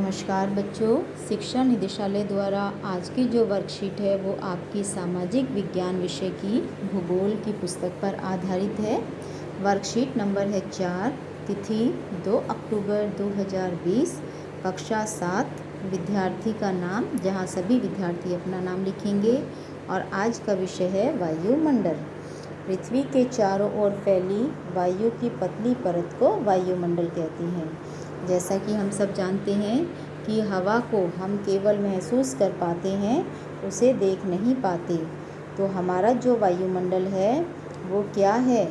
नमस्कार बच्चों, शिक्षा निदेशालय द्वारा आज की जो वर्कशीट है वो आपकी सामाजिक विज्ञान विषय की भूगोल की पुस्तक पर आधारित है। वर्कशीट नंबर है 4, तिथि 2 अक्टूबर 2020, कक्षा 7, विद्यार्थी का नाम, जहां सभी विद्यार्थी अपना नाम लिखेंगे। और आज का विषय है वायुमंडल। पृथ्वी के चारों ओर फैली वायु की पतली परत को वायुमंडल कहते हैं। जैसा कि हम सब जानते हैं कि हवा को हम केवल महसूस कर पाते हैं, उसे देख नहीं पाते। तो हमारा जो वायुमंडल है वो क्या है?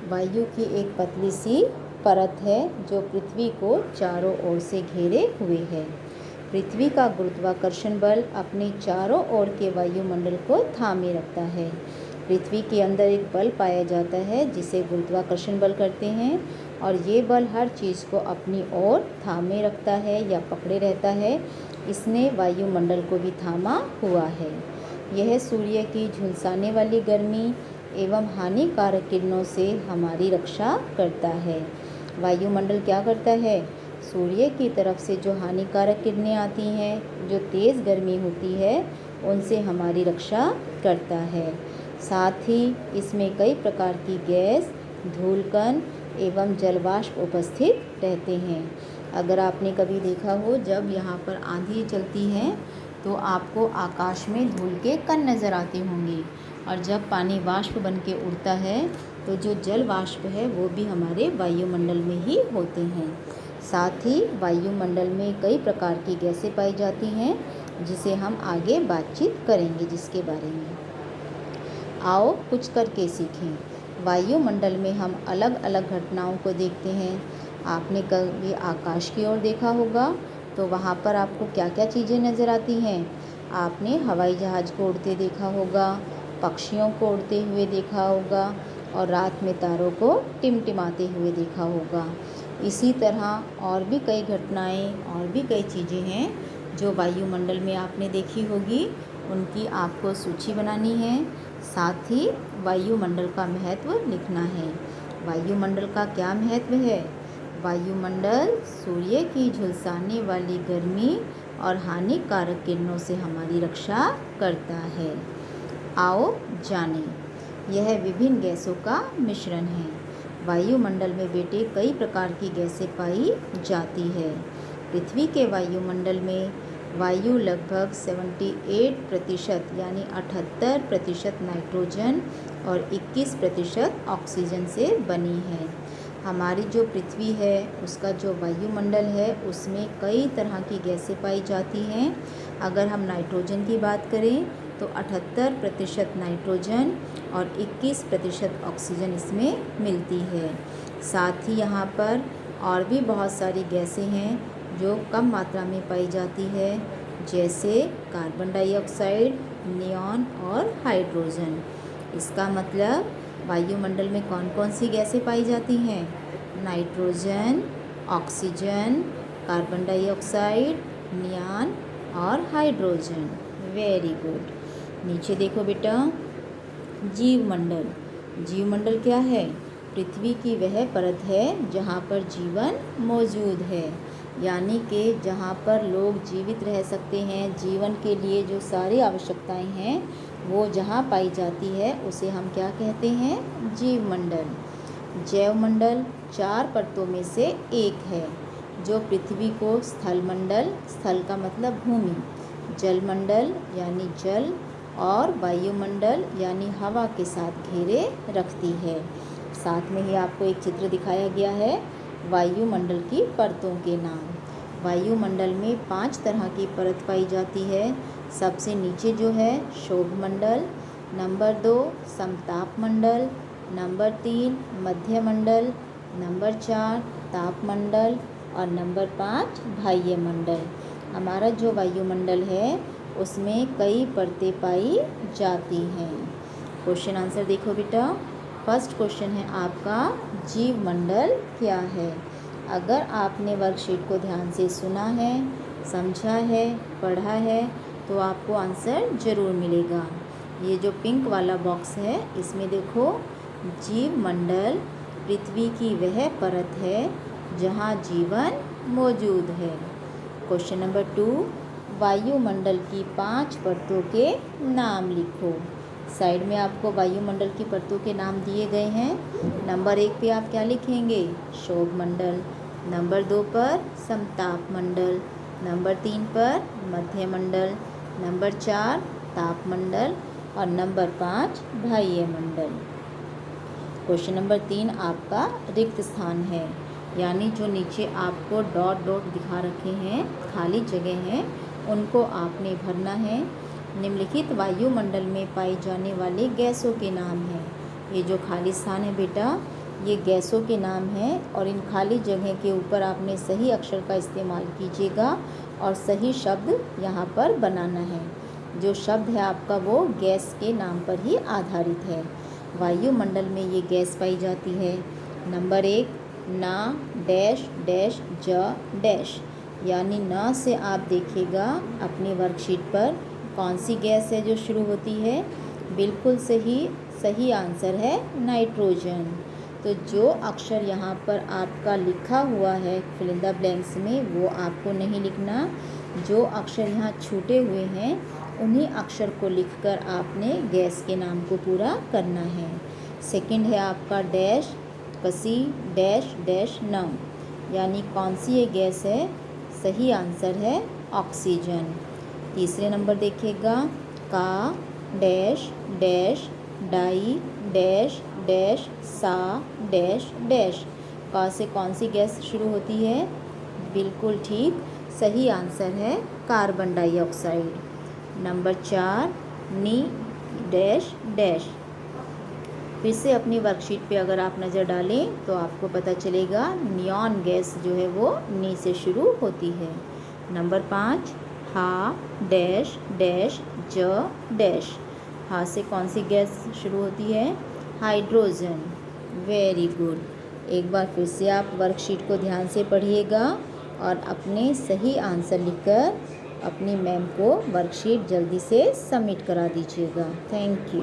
वायु की एक पतली सी परत है जो पृथ्वी को चारों ओर से घेरे हुए है। पृथ्वी का गुरुत्वाकर्षण बल अपने चारों ओर के वायुमंडल को थामे रखता है। पृथ्वी के अंदर एक बल पाया जाता है जिसे गुरुत्वाकर्षण बल कहते हैं, और ये बल हर चीज़ को अपनी ओर थामे रखता है या पकड़े रहता है। इसने वायुमंडल को भी थामा हुआ है। यह सूर्य की झुलसाने वाली गर्मी एवं हानिकारक किरणों से हमारी रक्षा करता है। वायुमंडल क्या करता है? सूर्य की तरफ से जो हानिकारक किरणें आती हैं, जो तेज़ गर्मी होती है, उनसे हमारी रक्षा करता है। साथ ही इसमें कई प्रकार की गैस, धूलकण एवं जलवाष्प उपस्थित रहते हैं। अगर आपने कभी देखा हो, जब यहाँ पर आंधी चलती है तो आपको आकाश में धूल के कण नज़र आते होंगे, और जब पानी वाष्प बन के उड़ता है तो जो जल वाष्प है वो भी हमारे वायुमंडल में ही होते हैं। साथ ही वायुमंडल में कई प्रकार की गैसें पाई जाती हैं, जिसे हम आगे बातचीत करेंगे जिसके बारे में। आओ कुछ करके सीखें। वायुमंडल में हम अलग अलग घटनाओं को देखते हैं। आपने कभी आकाश की ओर देखा होगा तो वहाँ पर आपको क्या क्या चीज़ें नज़र आती हैं? आपने हवाई जहाज़ को उड़ते देखा होगा, पक्षियों को उड़ते हुए देखा होगा, और रात में तारों को टिमटिमाते हुए देखा होगा। इसी तरह और भी कई घटनाएं और भी कई चीज़ें हैं जो वायुमंडल में आपने देखी होगी। उनकी आपको सूची बनानी है। साथ ही वायुमंडल का महत्व लिखना है। वायुमंडल का क्या महत्व है? वायुमंडल सूर्य की झुलसाने वाली गर्मी और हानिकारक किरणों से हमारी रक्षा करता है। आओ जानें। यह विभिन्न गैसों का मिश्रण है। वायुमंडल में बेटे कई प्रकार की गैसें पाई जाती है। पृथ्वी के वायुमंडल में वायु लगभग 78% यानी 78% नाइट्रोजन और 21% ऑक्सीजन से बनी है। हमारी जो पृथ्वी है उसका जो वायुमंडल है उसमें कई तरह की गैसें पाई जाती हैं। अगर हम नाइट्रोजन की बात करें तो 78% नाइट्रोजन और 21% ऑक्सीजन इसमें मिलती है। साथ ही यहाँ पर और भी बहुत सारी गैसें हैं जो कम मात्रा में पाई जाती है, जैसे कार्बन डाइऑक्साइड, नियॉन और हाइड्रोजन। इसका मतलब वायुमंडल में कौन कौन सी गैसें पाई जाती हैं? Nitrogen, oxygen, carbon dioxide, neon और हाइड्रोजन। Very good. नीचे देखो बेटा, जीवमंडल। जीवमंडल क्या है? पृथ्वी की वह परत है जहाँ पर जीवन मौजूद है, यानी कि जहाँ पर लोग जीवित रह सकते हैं। जीवन के लिए जो सारी आवश्यकताएं हैं वो जहाँ पाई जाती है उसे हम क्या कहते हैं? जीवमंडल। जैवमंडल 4 परतों में से एक है जो पृथ्वी को स्थलमंडल, स्थल का मतलब भूमि, जलमंडल यानी जल, और वायुमंडल यानी हवा के साथ घेरे रखती है। साथ में ही आपको एक चित्र दिखाया गया है वायुमंडल की परतों के नाम। वायुमंडल में 5 तरह की परत पाई जाती है। सबसे नीचे जो है शोभमंडल, नंबर 2 समतापमंडल, नंबर 3 मध्यमंडल, नंबर 4 तापमंडल और नंबर 5 बाह्यमंडल। हमारा जो वायुमंडल है उसमें कई परतें पाई जाती हैं। क्वेश्चन आंसर देखो बेटा। फर्स्ट क्वेश्चन है आपका, जीवमंडल क्या है? अगर आपने वर्कशीट को ध्यान से सुना है, समझा है, पढ़ा है तो आपको आंसर ज़रूर मिलेगा। ये जो पिंक वाला बॉक्स है इसमें देखो, जीवमंडल पृथ्वी की वह परत है जहाँ जीवन मौजूद है। क्वेश्चन नंबर 2, वायुमंडल की 5 परतों के नाम लिखो। साइड में आपको वायुमंडल की परतों के नाम दिए गए हैं। नंबर 1 पे आप क्या लिखेंगे? शोभ मंडल। नंबर 2 पर समताप मंडल। नंबर 3 पर मध्य मंडल। नंबर 4 ताप मंडल और नंबर 5 बाह्य मंडल। क्वेश्चन नंबर 3 आपका रिक्त स्थान है, यानी जो नीचे आपको डॉट डॉट दिखा रखे हैं, खाली जगह हैं, उनको आपने भरना है। निम्नलिखित वायुमंडल में पाई जाने वाली गैसों के नाम हैं। ये जो खाली स्थान है बेटा, ये गैसों के नाम हैं और इन खाली जगह के ऊपर आपने सही अक्षर का इस्तेमाल कीजिएगा और सही शब्द यहाँ पर बनाना है। जो शब्द है आपका वो गैस के नाम पर ही आधारित है। वायुमंडल में ये गैस पाई जाती है। नंबर 1, ना डैश डैश ज डैश, यानी ना से आप देखिएगा अपनी वर्कशीट पर कौन सी गैस है जो शुरू होती है। बिल्कुल सही आंसर है नाइट्रोजन। तो जो अक्षर यहाँ पर आपका लिखा हुआ है फिल इन द ब्लैंक्स में, वो आपको नहीं लिखना। जो अक्षर यहाँ छूटे हुए हैं उन्हीं अक्षर को लिखकर आपने गैस के नाम को पूरा करना है। सेकंड है आपका डैश कसी डैश डैश न, यानी कौन सी ये गैस है? सही आंसर है ऑक्सीजन। तीसरे नंबर देखिएगा, का डैश डैश डाई डैश डैश सा डैश डैश, का से कौन सी गैस शुरू होती है? बिल्कुल ठीक, सही आंसर है कार्बन डाइऑक्साइड। नंबर 4, नी डैश डैश। फिर से अपनी वर्कशीट पे अगर आप नज़र डालें तो आपको पता चलेगा नियॉन गैस जो है वो नी से शुरू होती है। नंबर 5, हा डैश डैश ज डैश, हा से कौन सी गैस शुरू होती है? हाइड्रोजन। Very good. एक बार फिर से आप वर्कशीट को ध्यान से पढ़िएगा और अपने सही आंसर लिखकर अपनी मैम को वर्कशीट जल्दी से सबमिट करा दीजिएगा। Thank you.